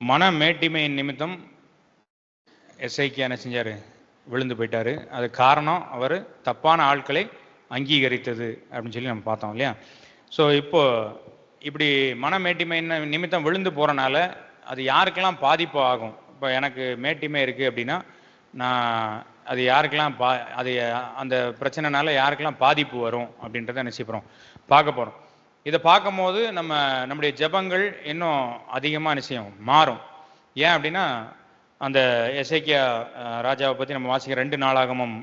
மன மேட்டிமை நிமித்தம் எஸ்ஐக்கியா என்ன செஞ்சார்? விழுந்து போயிட்டார். அது காரணம் அவர் தப்பான ஆட்களை அங்கீகரித்தது அப்படின்னு சொல்லி நம்ம பார்த்தோம் இல்லையா? ஸோ இப்போ இப்படி மன மேட்டிமை நிமித்தம் விழுந்து போகிறனால அது யாருக்கெல்லாம் பாதிப்பு ஆகும்? இப்போ எனக்கு மேட்டிமை இருக்குது அப்படின்னா நான் அது யாருக்கெல்லாம் அது அந்த பிரச்சனைனால யாருக்கெல்லாம் பாதிப்பு வரும் அப்படின்றத நினைச்சுக்கிறோம் பார்க்க போகிறோம். இதை பார்க்கும்போது நம்முடைய ஜெபங்கள் இன்னும் அதிகமாக நிச்சயம் மாறும். ஏன் அப்படின்னா அந்த எசேக்கியா ராஜாவை பற்றி நம்ம வாசிக்க 2 நாளாகமம்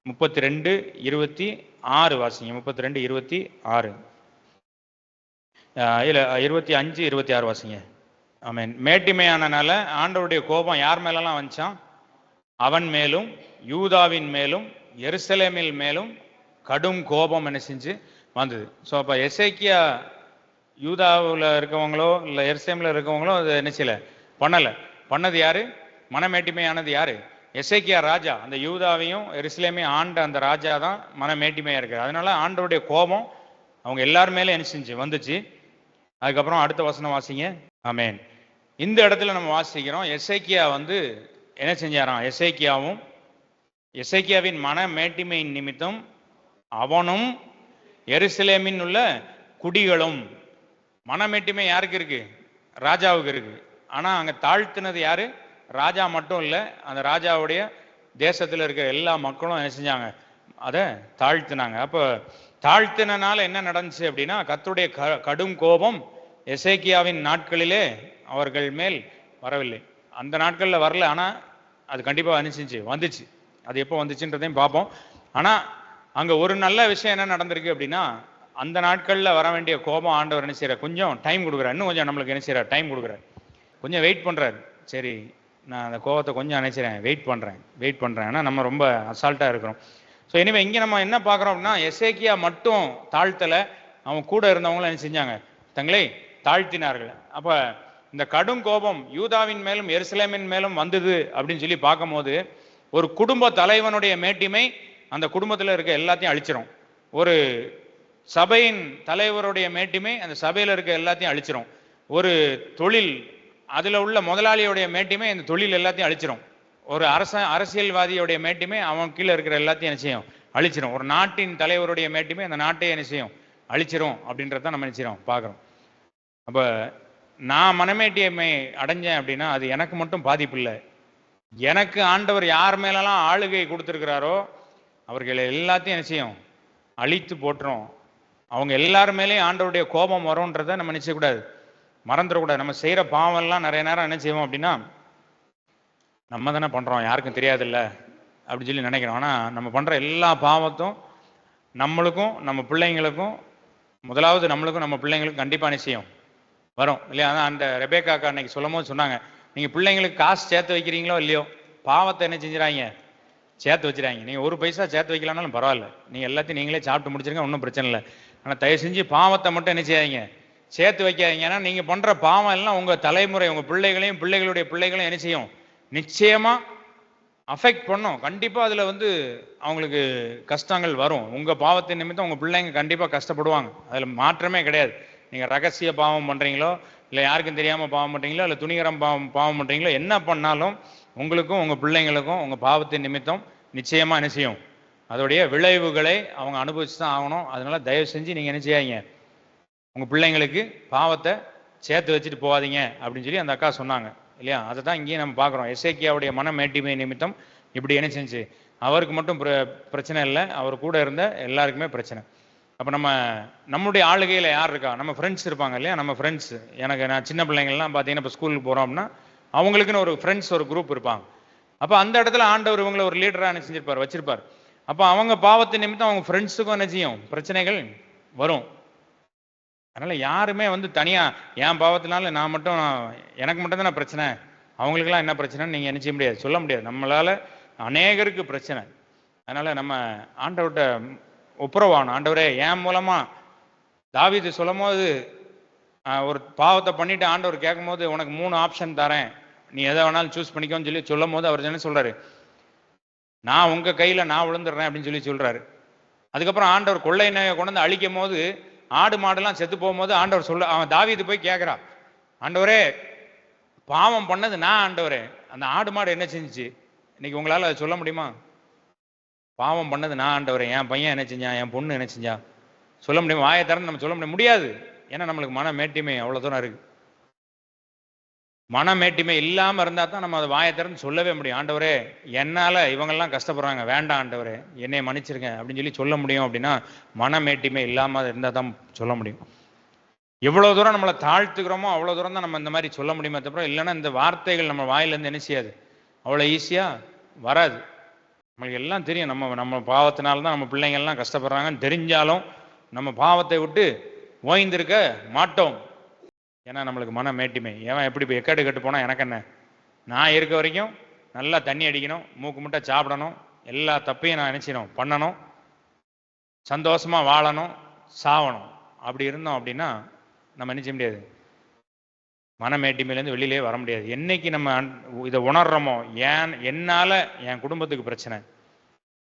32:26 வாசிங்க. 32:26 இல்லை 25-26 வாசிங்க. ஆமென். மேட்டிமையானனால ஆண்டவருடைய கோபம் யார் மேலெல்லாம் வந்துச்சான்? அவன் மேலும் யூதாவின் மேலும் எருசலேமில் மேலும் கடும் கோபம் என்ன செஞ்சு வந்தது. ஸோ அப்போ எசேக்கியா யூதாவில் இருக்கவங்களோ இல்லை எருசலேமில் இருக்கவங்களோ அது என்ன செய்யலை, பண்ணலை. பண்ணது யாரு? மனமேட்டிமையானது யாரு? எசேக்கியா ராஜா. அந்த யூதாவையும் எருசலேமையும் ஆண்ட அந்த ராஜா தான் மனமேட்டிமையா இருக்கு. அதனால ஆண்டவருடைய கோபம் அவங்க எல்லாருமேலே என்ன செஞ்சு வந்துச்சு. அதுக்கப்புறம் அடுத்த வசனம் வாசிங்க. ஆமென். இந்த இடத்துல நம்ம வாசிக்கிறோம் எசேக்கியா என்ன செஞ்சாராம்? எசேக்கியாவின் மன மேட்டிமையின் நிமித்தம் அவனும் எருசலேமின் உள்ள குடிகளும். மனமேட்டிமை யாருக்கு இருக்கு? ராஜாவுக்கு இருக்கு. ஆனா அங்க தாழ்த்தினது யாரு? ராஜா மட்டும் இல்லை, அந்த ராஜாவுடைய தேசத்தில் இருக்கிற எல்லா மக்களும் என்ன செஞ்சாங்க? அதை தாழ்த்தினாங்க. அப்போ தாழ்த்தினால என்ன நடந்துச்சு அப்படின்னா கர்த்தருடைய கடும் கோபம் எசேக்கியாவின் நாட்களிலே அவர்கள் மேல் வரவில்லை. அந்த நாட்களில் வரல, ஆனால் அது கண்டிப்பாக வந்துச்சு. அது எப்போ வந்துச்சுன்றதையும் பார்ப்போம். ஆனால் அங்கே ஒரு நல்ல விஷயம் என்ன நடந்திருக்கு அப்படின்னா அந்த நாட்களில் வர வேண்டிய கோபம் ஆண்டவர் என்ன செய்கிறார்? கொஞ்சம் டைம் கொடுக்குறார். இன்னும் கொஞ்சம் நம்மளுக்கு என்ன செய்கிறார்? டைம் கொடுக்குறார். கொஞ்சம் வெயிட் பண்ணுறாரு. சரி, நான் அந்த கோபத்தை கொஞ்சம் நினைச்சிறேன், வெயிட் பண்ணுறேன். ஆனால் நம்ம ரொம்ப அசால்ட்டாக இருக்கிறோம். ஸோ இனிமே இங்கே நம்ம என்ன பார்க்குறோம் அப்படின்னா எசேக்கியா மட்டும் தாழ்த்தலை, அவன் கூட இருந்தவங்களும் என்ன செஞ்சாங்க? தங்களை தாழ்த்தினார்கள். அப்போ இந்த கடும் கோபம் யூதாவின் மேலும் எருசலேமின் மேலும் வந்தது அப்படின்னு சொல்லி பார்க்கும்போது ஒரு குடும்ப தலைவனுடைய மேட்டிமை அந்த குடும்பத்தில் இருக்க எல்லாத்தையும் அழிச்சிரும். ஒரு சபையின் தலைவருடைய மேட்டிமை அந்த சபையில் இருக்க எல்லாத்தையும் அழிச்சிரும். ஒரு தொழில் அதில் உள்ள முதலாளியோடைய மேட்டிமை அந்த தொழில் எல்லாத்தையும் அழிச்சிரும். ஒரு அரசியல்வாதியோடைய மேட்டிமை அவன் கீழே இருக்கிற எல்லாத்தையும் என்ன செய்யும்? அழிச்சிரும். ஒரு நாட்டின் தலைவருடைய மேட்டிமை அந்த நாட்டை என்ன செய்யும்? அழிச்சிரும். அப்படின்றத நம்ம நினைச்சிரோம் பார்க்குறோம். அப்போ நான் மனமேட்டிமை அடைஞ்சேன் அப்படின்னா அது எனக்கு மட்டும் பாதிப்பு இல்லை. எனக்கு ஆண்டவர் யார் மேலெல்லாம் ஆளுகை கொடுத்துருக்கிறாரோ அவர்கள் எல்லாத்தையும் என்ன செய்யும்? அழித்து போட்டுரும். அவங்க எல்லார் மேலேயும் ஆண்டவருடைய கோபம் வரும்ன்றதை நம்ம நினைச்சக்கூடாது, மறந்துடக்கூடாது. நம்ம செய்கிற பாவம்லாம் நிறைய நேரம் என்ன செய்வோம் அப்படின்னா நம்ம தானே பண்ணுறோம், யாருக்கும் தெரியாதில்ல அப்படின்னு சொல்லி நினைக்கிறோம். ஆனால் நம்ம பண்ணுற எல்லா பாவத்தும் நம்மளுக்கும் நம்ம பிள்ளைங்களுக்கும், முதலாவது நம்மளுக்கும் நம்ம பிள்ளைங்களுக்கும் கண்டிப்பாக நிச்சயம் வரும் இல்லையா? அதான் அந்த ரெபேக்காக்கா அன்னைக்கு சொல்லும் போது சொன்னாங்க, நீங்கள் பிள்ளைங்களுக்கு காசு சேர்த்து வைக்கிறீங்களோ இல்லையோ பாவத்தை என்ன செஞ்சுறாங்க? சேர்த்து வச்சுறாங்க. நீங்கள் 1 பைசா சேர்த்து வைக்கலான்னாலும் பரவாயில்ல, நீங்கள் எல்லாத்தையும் நீங்களே சாப்பிட்டு முடிச்சிருங்க, ஒன்றும் பிரச்சனை இல்லை. ஆனால் தயவு செஞ்சு பாவத்தை மட்டும் என்ன செய்யாதீங்க? சேர்த்து வைக்காதீங்க. ஏன்னா நீங்கள் பண்ணுற பாவம் எல்லாம் உங்கள் தலைமுறை, உங்கள் பிள்ளைகளையும் பிள்ளைகளுடைய பிள்ளைகளையும் என்ன செய்யும்? நிச்சயமாக அஃபெக்ட் பண்ணும். கண்டிப்பாக அதில் அவங்களுக்கு கஷ்டங்கள் வரும். உங்கள் பாவத்தின் நிமித்தம் உங்கள் பிள்ளைங்க கண்டிப்பாக கஷ்டப்படுவாங்க. அதில் மாற்றமே கிடையாது. நீங்கள் ரகசிய பாவம் பண்ணுறீங்களோ இல்லை யாருக்கும் தெரியாமல் பாவம் பண்ணுறீங்களோ இல்லை துணிகரம் பாவம் பண்ணுறீங்களோ என்ன பண்ணாலும் உங்களுக்கும் உங்கள் பிள்ளைங்களுக்கும் உங்கள் பாவத்தின் நிமித்தம் நிச்சயமாக என்ன செய்யும்? அதோடைய விளைவுகளை அவங்க அனுபவிச்சு தான் ஆகணும். அதனால தயவு செஞ்சு நீங்கள் என்ன செய்யாதீங்க? உங்கள் பிள்ளைங்களுக்கு பாவத்தை சேர்த்து வச்சுட்டு போகாதீங்க அப்படின்னு சொல்லி அந்த அக்கா சொன்னாங்க இல்லையா? அதை தான் இங்கேயும் நம்ம பார்க்குறோம். எசேக்கியாவுடைய மன மேட்டிமை நிமித்தம் இப்படி என்ன செஞ்சு அவருக்கு மட்டும் பிரச்சனை இல்லை, அவர் கூட இருந்த எல்லாருக்குமே பிரச்சனை. அப்போ நம்முடைய ஆளுகையில் யார் இருக்கா? நம்ம ஃப்ரெண்ட்ஸ் இருப்பாங்க இல்லையா? நம்ம ஃப்ரெண்ட்ஸ், நான் சின்ன பிள்ளைங்கள்லாம் பார்த்தீங்கன்னா இப்போ ஸ்கூலுக்கு போகிறோம் அப்படின்னா அவங்களுக்குன்னு ஒரு ஃப்ரெண்ட்ஸ் ஒரு குரூப் இருப்பாங்க. அப்போ அந்த இடத்துல ஆண்டவர் இவங்களை ஒரு லீடராக என்ன செஞ்சிருப்பார்? வச்சிருப்பார். அப்போ அவங்க பாவத்தின் நிமித்தம் அவங்க ஃப்ரெண்ட்ஸுக்கும் என்ன செய்யும்? பிரச்சனைகள் வரும். அதனால யாருமே தனியாக என் பாவத்தினால எனக்கு மட்டும் தானே பிரச்சனை, அவங்களுக்கெல்லாம் என்ன பிரச்சனைன்னு நீங்கள் என்ன செய்ய முடியாது, சொல்ல முடியாது. நம்மளால் அநேகருக்கு பிரச்சனை. அதனால் நம்ம ஆண்டவர்கிட்ட ஒப்புரவாகணும். ஆண்டவரே, என் மூலமாக தாவீது சொல்லும் போது ஒரு பாவத்தை பண்ணிட்டு ஆண்டவர் கேட்கும் போது உனக்கு 3 ஆப்ஷன் தரேன், நீ எதை வேணாலும் சூஸ் பண்ணிக்கோன்னு சொல்லி சொல்லும் போது அவர் என்ன சொல்கிறாரு? நான் உங்கள் கையில் நான் விழுந்துடுறேன் அப்படின்னு சொல்கிறாரு. அதுக்கப்புறம் ஆண்டவர் கொள்ளை நோயை கொண்டு வந்து அழிக்கும் போது ஆடு மாடெல்லாம் செத்து போகும்போது ஆண்டவர் அவன் தாவீது போய் கேட்குறான், ஆண்டவரே பாவம் பண்ணது நான் ஆண்டவரே. அந்த ஆடு மாடு என்ன செஞ்சுச்சு? இன்னைக்கு உங்களால அதை சொல்ல முடியுமா? பாவம் பண்ணது நான் ஆண்டவரே, என் பையன் என்ன செஞ்சான், என் பொண்ணு என்ன செஞ்சா, சொல்ல முடியுமா? வாயை திறந்து நம்ம சொல்ல முடியாது. ஏன்னா நம்மளுக்கு மன மேட்டிமை அவ்வளவு தூரம் இருக்கு. மன மேட்டிமை இல்லாம இருந்தா தான் நம்ம அதை வாயை திறந்து சொல்லவே முடியும். ஆண்டவரே, என்னால இவங்கெல்லாம் கஷ்டப்படுறாங்க, வேண்டாம் ஆண்டவரே, என்னை மன்னிச்சிருங்க அப்படின்னு சொல்லி சொல்ல முடியும். அப்படின்னா மன மேட்டிமை இல்லாம இருந்தா தான் சொல்ல முடியும். எவ்வளவு தூரம் நம்மளை தாழ்த்துக்கிறோமோ அவ்வளவு தூரம் தான் நம்ம இந்த மாதிரி சொல்ல முடியுமே தவிர, இல்லைன்னா இந்த வார்த்தைகள் நம்ம வாயிலிருந்து என்ன செய்யாது, அவ்வளோ ஈஸியா வராது. நம்மளுக்கு எல்லாம் தெரியும், நம்ம பாவத்தினால தான் நம்ம பிள்ளைங்கள்லாம் கஷ்டப்படுறாங்கன்னு தெரிஞ்சாலும் நம்ம பாவத்தை விட்டு ஓய்ந்திருக்க மாட்டோம். ஏன்னா நம்மளுக்கு மன மேட்டிமை. ஏன் எப்படி இப்போ எக்கடு கட்டு போனால் எனக்கு என்ன, நான் இருக்க வரைக்கும் நல்லா தண்ணி அடிக்கணும், மூக்கு முட்டை சாப்பிடணும், எல்லா தப்பையும் நான் நினைச்சிடும் பண்ணணும், சந்தோஷமா வாழணும், சாவணும். அப்படி இருந்தோம் அப்படின்னா நம்ம என்ன செய்ய முடியாது, மனமேட்டிமையிலேருந்து வெளியிலே வர முடியாது. என்னைக்கு நம்ம இதை உணர்றோமோ, என்னால் என் குடும்பத்துக்கு பிரச்சனை,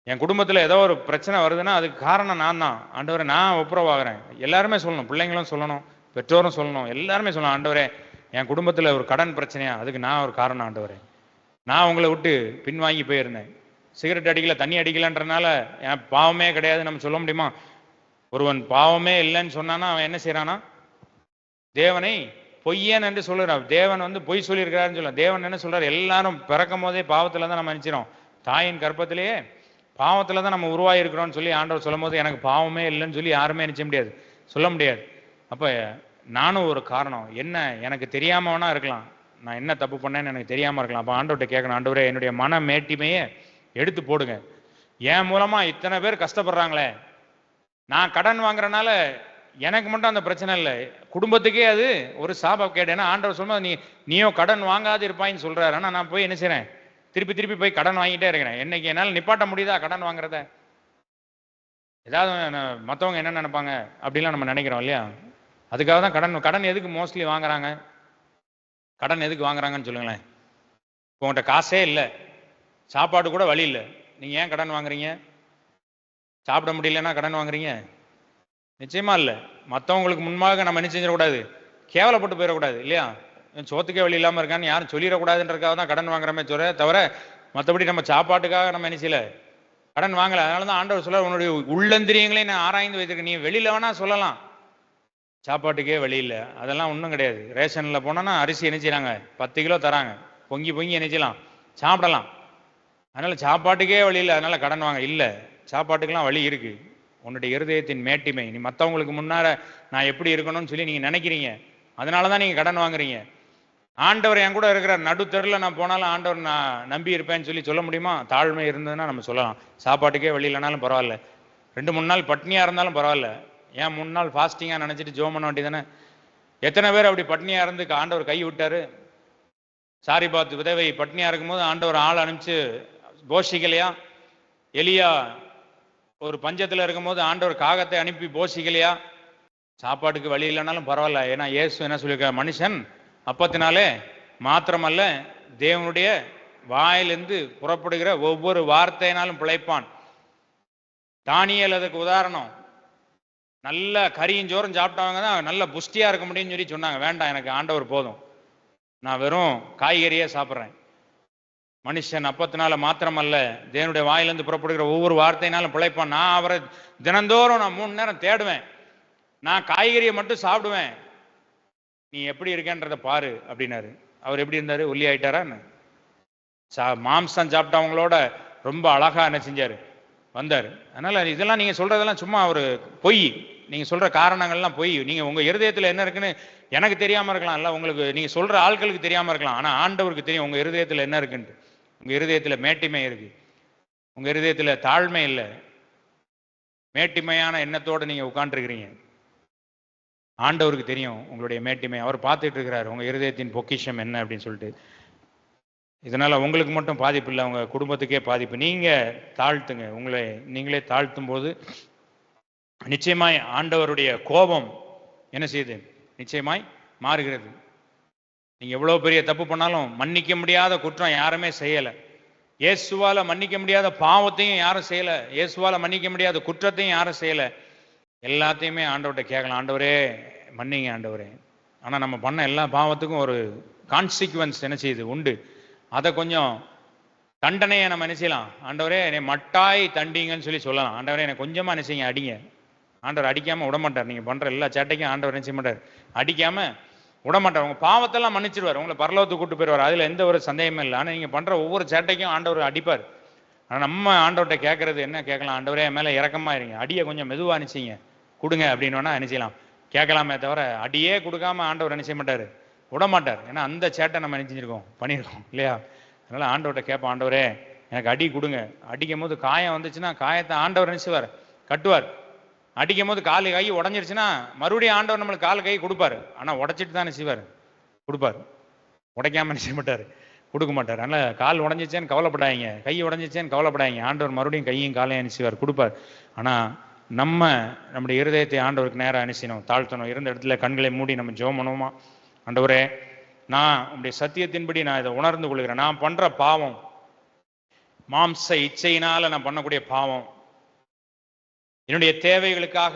என் குடும்பத்தில் ஏதோ ஒரு பிரச்சனை வருதுன்னா அதுக்கு காரணம் நான் தான். ஆண்டவரை நான் ஒப்புரவாகிறேன். எல்லாருமே சொல்லணும், பிள்ளைங்களும் சொல்லணும், பெற்றோரும் சொல்லணும், எல்லாருமே சொல்லணும், ஆண்டவரே என் குடும்பத்தில் ஒரு கடன் பிரச்சனையா, அதுக்கு நான் ஒரு காரணம் ஆண்டவரே. நான் உங்களை விட்டு பின்வாங்கி போயிருந்தேன், சிகரெட் அடிக்கல, தண்ணி அடிக்கலன்றனால என் பாவமே கிடையாது நம்ம சொல்ல முடியுமா? ஒருவன் பாவமே இல்லைன்னு சொன்னானா அவன் என்ன செய்யறானா, தேவனை பொய்யன் என்று சொல்லுறான். தேவன் பொய் சொல்லியிருக்கிறாருன்னு சொல்ல. தேவன் என்ன சொல்றாரு, எல்லாரும் பிறக்கும் போதே பாவத்துல தான் நம்ம நினைச்சிரோம், தாயின் கர்ப்பத்திலேயே பாவத்துல தான் நம்ம உருவாயிருக்கிறோம்னு சொல்லி ஆண்டவர் சொல்லும் போது எனக்கு பாவமே இல்லைன்னு சொல்லி யாருமே நினைச்ச முடியாது, சொல்ல முடியாது. அப்ப நானும் ஒரு காரணம், என்ன எனக்கு தெரியாம வேணா இருக்கலாம், நான் என்ன தப்பு பண்ணேன்னு எனக்கு தெரியாம இருக்கலாம். அப்ப ஆண்டவர்கிட்ட கேட்கணும், ஆண்டவரே என்னுடைய மன மேட்டிமையே எடுத்து போடுங்க, என் மூலமா இத்தனை பேர் கஷ்டப்படுறாங்களே, நான் கடன் வாங்குறனால எனக்கு மட்டும் அந்த பிரச்சனை இல்லை, குடும்பத்துக்கே அது ஒரு சாபக்கேடு. ஏன்னா ஆண்டவர் சொல்லும்போது நீயோ கடன் வாங்காது இருப்பாயின்னு சொல்றாரு. ஆனா நான் போய் என்ன செய்றேன், திருப்பி திருப்பி போய் கடன் வாங்கிட்டே இருக்கிறேன். என்னைக்கு என்னால் நிப்பாட்ட முடியுதா கடன் வாங்குறத? ஏதாவது மற்றவங்க என்ன நினைப்பாங்க அப்படிலாம் நம்ம நினைக்கிறோம் இல்லையா? அதுக்காக தான் கடன் எதுக்கு மோஸ்ட்லி வாங்குறாங்க? கடன் எதுக்கு வாங்குறாங்கன்னு சொல்லுங்களேன். இப்போ உங்கள்கிட்ட காசே இல்லை, சாப்பாடு கூட வழி இல்லை, நீங்க ஏன் கடன் வாங்குறீங்க? சாப்பிட முடியலன்னா கடன் வாங்குறீங்க? நிச்சயமா இல்லை. மற்றவங்களுக்கு முன்பாக நம்ம என்ன செஞ்சிடக்கூடாது, கேவலப்பட்டு போயிடக்கூடாது இல்லையா? சோத்துக்கே வழி இல்லாமல் இருக்கான்னு யாரும் சொல்லிடக்கூடாதுன்றதுக்காக தான் கடன் வாங்குறமே தவிர மற்றபடி நம்ம சாப்பாட்டுக்காக நம்ம என்ன செய்யல, கடன் வாங்கலை. அதனால தான் ஆண்டவர் சொல்ல, உன்னுடைய உள்ளந்திரியங்களையும் நான் ஆராய்ந்து வைத்திருக்கேன், நீ வெளியில வேணா சொல்லலாம், சாப்பாட்டுக்கே வழி இல்லை, அதெல்லாம் ஒன்றும் கிடையாது. ரேஷனில் போனோன்னா அரிசி என்ன செய்யறாங்க, 10 கிலோ தராங்க, பொங்கி என்ன செய்யலாம், சாப்பிடலாம். அதனால சாப்பாட்டுக்கே வழி இல்லை, அதனால கடன் வாங்க இல்லை. சாப்பாட்டுக்கெல்லாம் வழி இருக்கு. உன்னுடைய இருதயத்தின் மேட்டிமை, நீ மற்றவங்களுக்கு முன்னால நான் எப்படி இருக்கணும்னு சொல்லி நீங்க நினைக்கிறீங்க, அதனால தான் நீங்க கடன் வாங்குறீங்க. ஆண்டவர் என் கூட இருக்கிற நடுத்தெருவில் நான் போனாலும் ஆண்டவர் நான் நம்பி இருப்பேன்னு சொல்லி சொல்ல முடியுமா? தாழ்மை இருந்ததுன்னா நம்ம சொல்லலாம். சாப்பாட்டுக்கே வழி இல்லைனாலும் பரவாயில்ல, 2-3 நாள் பட்னியா இருந்தாலும் பரவாயில்ல, ஏன் 3 நாள் ஃபாஸ்டிங்கா நினைச்சிட்டு ஜோம் பண்ண வேண்டியதானே? எத்தனை பேர் அப்படி பட்னியா இருந்து ஆண்டவர் கை விட்டாரு? சாரி பாத் விதவை பட்னியா இருக்கும்போது ஆண்டவர் ஆள் அனுப்பிச்சு போஷிக்கலையா? எலியா ஒரு பஞ்சத்துல இருக்கும்போது ஆண்டவர் காகத்தை அனுப்பி போஷிக்கலையா? சாப்பாட்டுக்கு வழி இல்லைனாலும் பரவாயில்ல, ஏன்னா இயேசு என்ன சொல்லியிருக்கார், மனுஷன் அப்பத்தினாலே மாத்திரமல்ல தேவனுடைய வாயிலிருந்து புறப்படுகிற ஒவ்வொரு வார்த்தையினாலும் பிழைப்பான். தானியேல் அதுக்கு உதாரணம். நல்ல கறியும் சோறும் சாப்பிட்டவங்க தான் நல்ல புஷ்டியா இருக்க முடியும்னு சொல்லி சொன்னாங்க. வேண்டாம், எனக்கு ஆண்டவர் போதும், நான் வெறும் காய்கறியே சாப்பிட்றேன். மனுஷன் அப்பத்தினால மாத்திரமல்ல தேவனுடைய வாயிலிருந்து புறப்படுகிற ஒவ்வொரு வார்த்தையினாலும் பிழைப்பான். நான் அவரை தினந்தோறும் நான் 3 நேரம் தேடுவேன், நான் காய்கறியை மட்டும் சாப்பிடுவேன், நீ எப்படி இருக்கேன்றதை பாரு அப்படின்னாரு. அவர் எப்படி இருந்தாரு, ஒல்லி ஆயிட்டாரா? மாம்சம் சாப்பிட்டவங்களோட ரொம்ப அழகா என்ன செஞ்சாரு, வந்தாரு. அதனால இதெல்லாம் நீங்க சொல்றதெல்லாம் சும்மா ஒரு பொய், நீங்க சொல்ற காரணங்கள்லாம் பொய். நீங்க உங்க இருதயத்துல என்ன இருக்குன்னு எனக்கு தெரியாம இருக்கலாம், இல்ல உங்களுக்கு நீங்க சொல்ற ஆட்களுக்கு தெரியாம இருக்கலாம், ஆனா ஆண்டவருக்கு தெரியும் உங்க இருதயத்துல என்ன இருக்குன்ட்டு. உங்க இருதயத்துல மேட்டிமை இருக்கு, உங்க இருதயத்துல தாழ்மை இல்லை, மேட்டிமையான எண்ணத்தோடு நீங்க உட்கார்ந்துருக்கிறீங்க. ஆண்டவருக்கு தெரியும் உங்களுடைய மேட்டிமை, அவர் பார்த்துட்டு இருக்கிறார் உங்க இருதயத்தின் பொக்கிஷம் என்ன அப்படின்னு சொல்லிட்டு. இதனால உங்களுக்கு மட்டும் பாதிப்பு இல்லை, உங்க குடும்பத்துக்கே பாதிப்பு. நீங்க தாழ்த்துங்க, உங்களை நீங்களே தாழ்த்தும் போது நிச்சயமாய் ஆண்டவருடைய கோபம் என்ன செய்யுது, நிச்சயமாய் மாறுகிறது. நீங்க எவ்வளவு பெரிய தப்பு பண்ணாலும் மன்னிக்க முடியாத குற்றம் யாருமே செய்யல, இயேசுவால மன்னிக்க முடியாத பாவத்தையும் யாரும் செய்யல, இயேசுவால மன்னிக்க முடியாத குற்றத்தையும் யாரும் செய்யல. எல்லாத்தையுமே ஆண்டவர்கிட்ட கேட்கலாம், ஆண்டவரே மன்னிங்க ஆண்டவரே. ஆனா நம்ம பண்ண எல்லா பாவத்துக்கும் ஒரு கான்சிக்வன்ஸ் என்ன செய்யுது உண்டு. அதை கொஞ்சம் தண்டனையை நம்ம என்ன செய்யலாம், ஆண்டவரே என்னை மட்டாய் தண்டிங்கன்னு சொல்லி சொல்லலாம். ஆண்டவரே என்னை கொஞ்சமா என்ன செய்யுங்க, அடிங்க. ஆண்டவர் அடிக்காம விட மாட்டார். நீங்க பண்ற எல்லா சேட்டைக்கும் ஆண்டவர் என்ன செய்ய மாட்டார், அடிக்காம விட மாட்டார். உங்க பாவத்தெல்லாம் மன்னிச்சிருவார், உங்களை பரலோகத்துக்கு கூட்டு போயிடுவார். அதுல எந்த ஒரு சந்தேகமும் இல்லை. ஆனா நீங்க பண்ற ஒவ்வொரு சேட்டைக்கும் ஆண்டவர் அடிப்பார். ஆனா நம்ம ஆண்டவர்கிட்ட கேட்கறது என்ன கேட்கலாம், ஆண்டவரே மேல இறக்கமா இருங்க, அடியை கொஞ்சம் மெதுவா அனுப்பிச்சிங்க கொடுங்க அப்படின்னு என்ன செய்யலாம், கேட்கலாமே தவிர அடியே கொடுக்காம ஆண்டவர் என்ன செய்ய மாட்டாரு, விட மாட்டார். ஏன்னா அந்த சேட்டை நம்ம என்ன செஞ்சிருக்கோம், பண்ணியிருக்கோம் இல்லையா? அதனால ஆண்டவர்கிட்ட கேட்போம், ஆண்டவரே எனக்கு அடி கொடுங்க. அடிக்கும் போது காயம் வந்துச்சுன்னா காயத்தை ஆண்டவர் நினைச்சுவார், கட்டுவார். அடிக்கும் போது கால் கை உடஞ்சிருச்சுன்னா மறுபடியும் ஆண்டவர் நம்மளுக்கு கால் கை கொடுப்பாரு. ஆனா உடைச்சிட்டு தான் நினைச்சுவார் கொடுப்பாரு, உடைக்காம நினைச்ச மாட்டாரு, கொடுக்க மாட்டார். அதனால கால் உடஞ்சிச்சேன்னு கவலைப்படாதீங்க, கை உடஞ்சிச்சேன்னு கவலைப்படாதீங்க, ஆண்டவர் மறுபடியும் கையும் காலையும் அனுப்பிச்சுவார், கொடுப்பார். ஆனா நம்முடைய இருதயத்தை ஆண்டவருக்கு நேரம் அனுப்பிச்சணும், தாழ்த்தணும். இருந்த இடத்துல கண்களை மூடி நம்ம ஜெபம் பண்ணுவோமா? ஆண்டவரே நான் உங்களுடைய சத்தியத்தின்படி நான் இதை உணர்ந்து கொள்கிறேன். நான் பண்ற பாவம் மாம்ச இச்சையினால நான் பண்ணக்கூடிய பாவம். என்னுடைய தேவைகளுக்காக,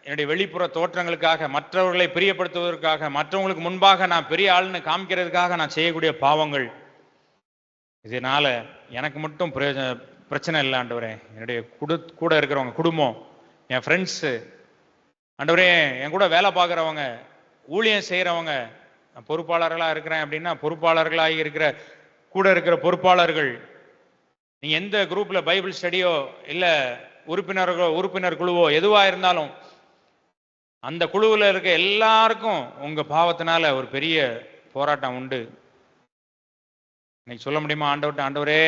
என்னுடைய வெளிப்புற தோற்றங்களுக்காக, மற்றவர்களை பிரியப்படுத்துவதற்காக, மற்றவங்களுக்கு முன்பாக நான் பெரிய ஆள்னு காமிக்கிறதுக்காக நான் செய்யக்கூடிய பாவங்கள். இதனால எனக்கு மட்டும் பிரச்சனை இல்லை ஆண்டவரே, என்னுடைய கூட இருக்கிறவங்க, குடும்பம், என் ஃப்ரெண்ட்ஸு, ஆண்டவரே என் கூட வேலை பார்க்குறவங்க, ஊழியம் செய்கிறவங்க, பொறுப்பாளர்களாக இருக்கிறேன் அப்படின்னா பொறுப்பாளர்களாக இருக்கிற கூட இருக்கிற பொறுப்பாளர்கள், நீங்கள் எந்த குரூப்பில் பைபிள் ஸ்டடியோ இல்லை உறுப்பினர் குழுவோ எதுவாக இருந்தாலும் அந்த குழுவில் இருக்க எல்லாருக்கும் உங்கள் பாவத்தினால ஒரு பெரிய போராட்டம் உண்டு. இன்னைக்கு சொல்ல முடியுமா ஆண்டவர்கிட்ட, ஆண்டவரே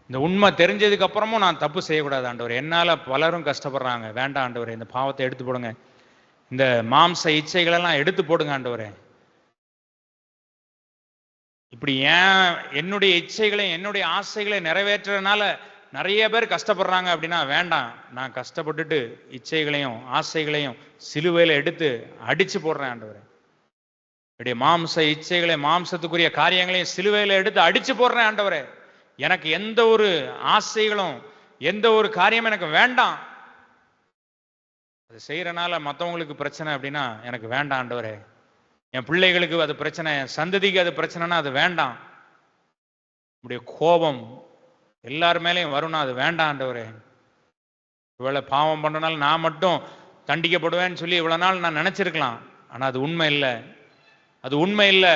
இந்த உண்மை தெரிஞ்சதுக்கு அப்புறமும் நான் தப்பு செய்யக்கூடாது ஆண்டவரே, என்னால் பலரும் கஷ்டப்படுறாங்க, வேண்டாம் ஆண்டவரே, இந்த பாவத்தை எடுத்து போடுங்க, இந்த மாம்ச இச்சைகளெல்லாம் எடுத்து போடுங்க ஆண்டவரே. இப்படி ஏன் என்னுடைய இச்சைகளை என்னுடைய ஆசைகளை நிறைவேற்றுறதுனால நிறைய பேர் கஷ்டப்படுறாங்க அப்படின்னா வேண்டாம், நான் கஷ்டப்பட்டுட்டு இச்சைகளையும் ஆசைகளையும் சிலுவையில எடுத்து அடிச்சு போடுறேன் ஆண்டவரே. என்னுடைய மாம்ச இச்சைகளை, மாம்சத்துக்குரிய காரியங்களையும் சிலுவையில எடுத்து அடிச்சு போடுறேன் ஆண்டவரே. எனக்கு எந்த ஒரு ஆசைகளும் எந்த ஒரு காரியமும் எனக்கு வேண்டாம். அது செய்யறனால மற்றவங்களுக்கு பிரச்சனை அப்படின்னா எனக்கு வேண்டாம் ஆண்டவரே. என் பிள்ளைகளுக்கு அது பிரச்சனை, என் சந்ததிக்கு அது பிரச்சனைனா அது வேண்டாம். நம்முடைய கோபம் எல்லார் மேலேயும் வரும்னா அது வேண்டாம் ஆண்டவரே. இவ்வளவு பாவம் பண்றதுனால நான் மட்டும் தண்டிக்கப்படுவேன்னு சொல்லி இவ்வளவு நாள் நான் நினைச்சிருக்கலாம். ஆனா அது உண்மை இல்லை, அது உண்மை இல்லை.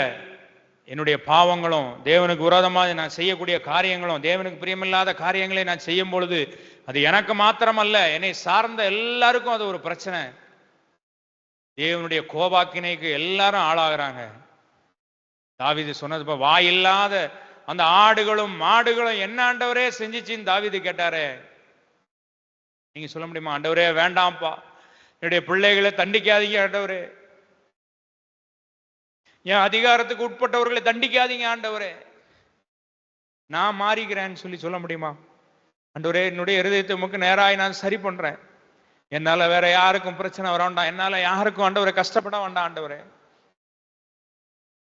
என்னுடைய பாவங்களும் தேவனுக்கு விரோதமாக நான் செய்யக்கூடிய காரியங்களும் தேவனுக்கு பிரியமில்லாத காரியங்களை நான் செய்யும் பொழுது அது எனக்கு மாத்திரமல்ல, என்னை சார்ந்த எல்லாருக்கும் அது ஒரு பிரச்சனை. தேவனுடைய கோபாக்கினைக்கு எல்லாரும் ஆளாகிறாங்க. தாவீது சொன்னது, வாயில்லாத அந்த ஆடுகளும் மாடுகளும் என்ன ஆண்டவரே செஞ்சிச்சின்னு தாவீது கேட்டாரே. நீங்க சொல்ல முடியுமா, ஆண்டவரே வேண்டாம்ப்பா, என்னுடைய பிள்ளைகளை தண்டிக்காதீங்க ஆண்டவரே, என் அதிகாரத்துக்கு உட்பட்டவர்களை தண்டிக்காதீங்க ஆண்டவரே, நான் மாறிக்கிறேன்னு சொல்லி சொல்ல முடியுமா? ஆண்டவரே என்னுடைய இருதயத்தை உமக்கு நேராய் நான் சரி பண்றேன், என்னால வேற யாருக்கும் பிரச்சனை வர வேண்டாம், என்னால யாருக்கும் ஆண்டவரை கஷ்டப்பட வேண்டாம் ஆண்டவரே,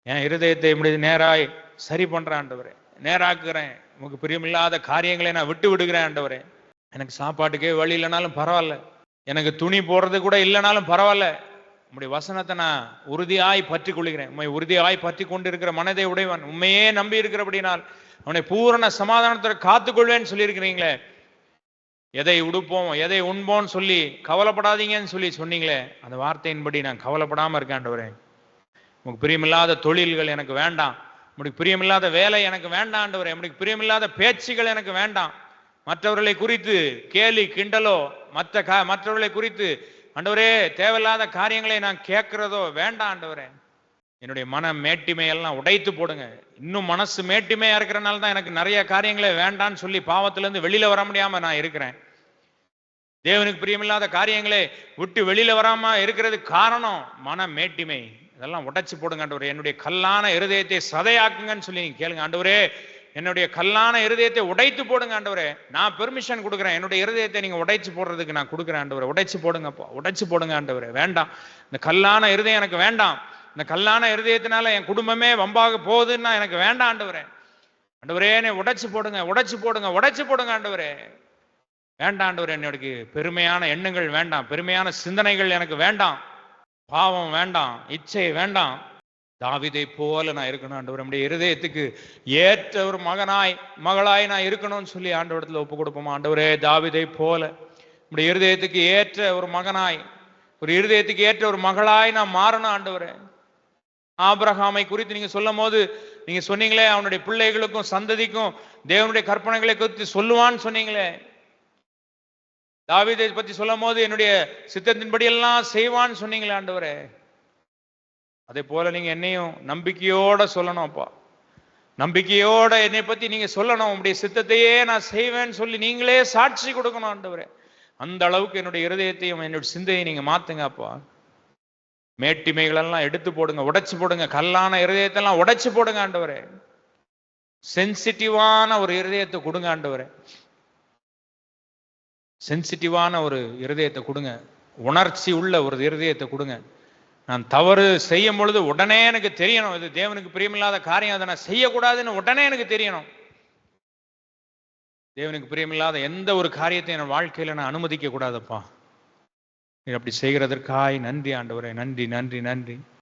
என் இருதயத்தை இப்படி நேராய் சரி பண்றேன் ஆண்டவரே, நேராக்குறேன், உமக்கு பிரியமில்லாத காரியங்களை நான் விட்டு விடுகிறேன் ஆண்டவரே. எனக்கு சாப்பாட்டுக்கே வழி இல்லைனாலும் பரவாயில்ல, எனக்கு துணி போடுறது கூட இல்லைனாலும் பரவாயில்ல, உம்முடைய வசனத்தை நான் உறுதியாய் பற்றி கொள்கிறேன். உண்மை உறுதியாய் பற்றி கொண்டிருக்கிற மனதை உடையவன், உண்மையே நம்பி இருக்கிறபடினால் அவனை பூரண சமாதானத்தை காத்துக்கொள்வேன்னு சொல்லியிருக்கிறீங்களே. எதை உடுப்போம் எதை உண்போம்னு சொல்லி கவலைப்படாதீங்கன்னு சொல்லி சொன்னீங்களே, அந்த வார்த்தையின்படி நான் கவலைப்படாம இருக்கேன் ஆண்டவரே. உங்களுக்கு பிரியமில்லாத தொழில்கள் எனக்கு வேண்டாம், உங்களுக்கு பிரியமில்லாத வேலை எனக்கு வேண்டாம் ஆண்டவரே, உங்களுக்கு பிரியமில்லாத பேச்சுகள் எனக்கு வேண்டாம், மற்றவர்களை குறித்து கேலி கிண்டலோ மற்றவர்களை குறித்து ஆண்டவரே தேவையில்லாத காரியங்களை நான் கேட்கிறதோ வேண்டாம் ஆண்டவரே. என்னுடைய மன மேட்டிமையெல்லாம் உடைத்து போடுங்க. இன்னும் மனசு மேட்டிமையா இருக்கிறனால தான் எனக்கு நிறைய காரியங்களே வேண்டான்னு சொல்லி பாவத்திலிருந்து வெளியில வர முடியாம நான் இருக்கிறேன். தேவனுக்கு பிரியமில்லாத காரியங்களே விட்டு வெளியில வராம இருக்கிறது காரணம் மன மேட்டிமை. இதெல்லாம் உடைச்சு போடுங்க ஆண்டவரே. என்னுடைய கல்லான இருதயத்தை சதையாக்குங்கன்னு சொல்லி நீங்க கேளுங்க ஆண்டவரே. என்னுடைய கல்லான இருதயத்தை உடைத்து போடுங்க ஆண்டவரே. நான் பெர்மிஷன் கொடுக்குறேன், என்னுடைய இருதயத்தை நீங்க உடைச்சு போடுறதுக்கு நான் கொடுக்குறேன் ஆண்டவரே. உடைச்சு போடுங்கப்பா, உடைச்சு போடுங்க ஆண்டவரே. வேண்டாம், இந்த கல்லான இருதயம் எனக்கு வேண்டாம். இந்த கல்லான இருதயத்தினால என் குடும்பமே வம்பாக போகுதுன்னா எனக்கு வேண்டாம் ஆண்டவரே. ஆண்டவரே என்னை உடைச்சு போடுங்க, உடைச்சு போடுங்க, உடைச்சு போடுங்க ஆண்டவரே. வேண்டாம் ஆண்டவரே, என்னோட பெருமையான எண்ணங்கள் வேண்டாம், பெருமையான சிந்தனைகள் எனக்கு வேண்டாம், பாவம் வேண்டாம், இச்சை வேண்டாம். தாவீதை போல நான் இருக்கணும் ஆண்டவரே, நம்முடைய இருதயத்துக்கு ஏற்ற ஒரு மகளாய் நான் இருக்கணும்னு சொல்லி ஆண்டவரத்துல ஒப்பு கொடுப்போம். ஆண்டவரே, தாவீதை போல நம்முடைய இருதயத்துக்கு ஏற்ற ஒரு மகனாய், ஒரு இருதயத்துக்கு ஏற்ற ஒரு மகளாய் நான் மாறணும் ஆண்டவரே. ஆபிரகாமை குறித்து நீங்க சொல்லும் போது நீங்க சொன்னீங்களே, அவனுடைய பிள்ளைகளுக்கும் சந்ததிக்கும் தேவனுடைய கற்பனைகளை குறித்து சொல்லுவான்னு சொன்னீங்களே. தாவீதை பத்தி சொல்லும் போது என்னுடைய சித்தத்தின்படி எல்லாம் செய்வான்னு சொன்னீங்களே ஆண்டவரே. அதே போல நீங்க என்னையும் நம்பிக்கையோட சொல்லணும் அப்பா. நம்பிக்கையோட என்னை பத்தி நீங்க சொல்லணும். உங்களுடைய சித்தத்தையே நான் செய்வேன்னு சொல்லி நீங்களே சாட்சி கொடுக்கணும் ஆண்டவரே. அந்த அளவுக்கு என்னுடைய இருதயத்தையும் என்னுடைய சிந்தையை நீங்க மாத்துங்க அப்பா. மேட்டிமைகளெல்லாம் எடுத்து போடுங்க, உடைச்சு போடுங்க. கல்லான இருதயத்தெல்லாம் உடைச்சு போடுங்க ஆண்டவரே. சென்சிட்டிவான ஒரு இருதயத்தை கொடுங்க ஆண்டவரே. சென்சிட்டிவான ஒரு இருதயத்தை கொடுங்க. உணர்ச்சி உள்ள ஒரு இருதயத்தை கொடுங்க. நான் தவறு செய்யும் பொழுது உடனே எனக்கு தெரியணும், இது தேவனுக்கு பிரியமில்லாத காரியம், அதை நான் செய்யக்கூடாதுன்னு உடனே எனக்கு தெரியணும். தேவனுக்கு பிரியமில்லாத எந்த ஒரு காரியத்தையும் என் வாழ்க்கையில நான் அனுமதிக்க கூடாதப்பா. அப்படி செய்கிறதற்காய் நன்றி ஆண்டவரே. நன்றி நன்றி நன்றி.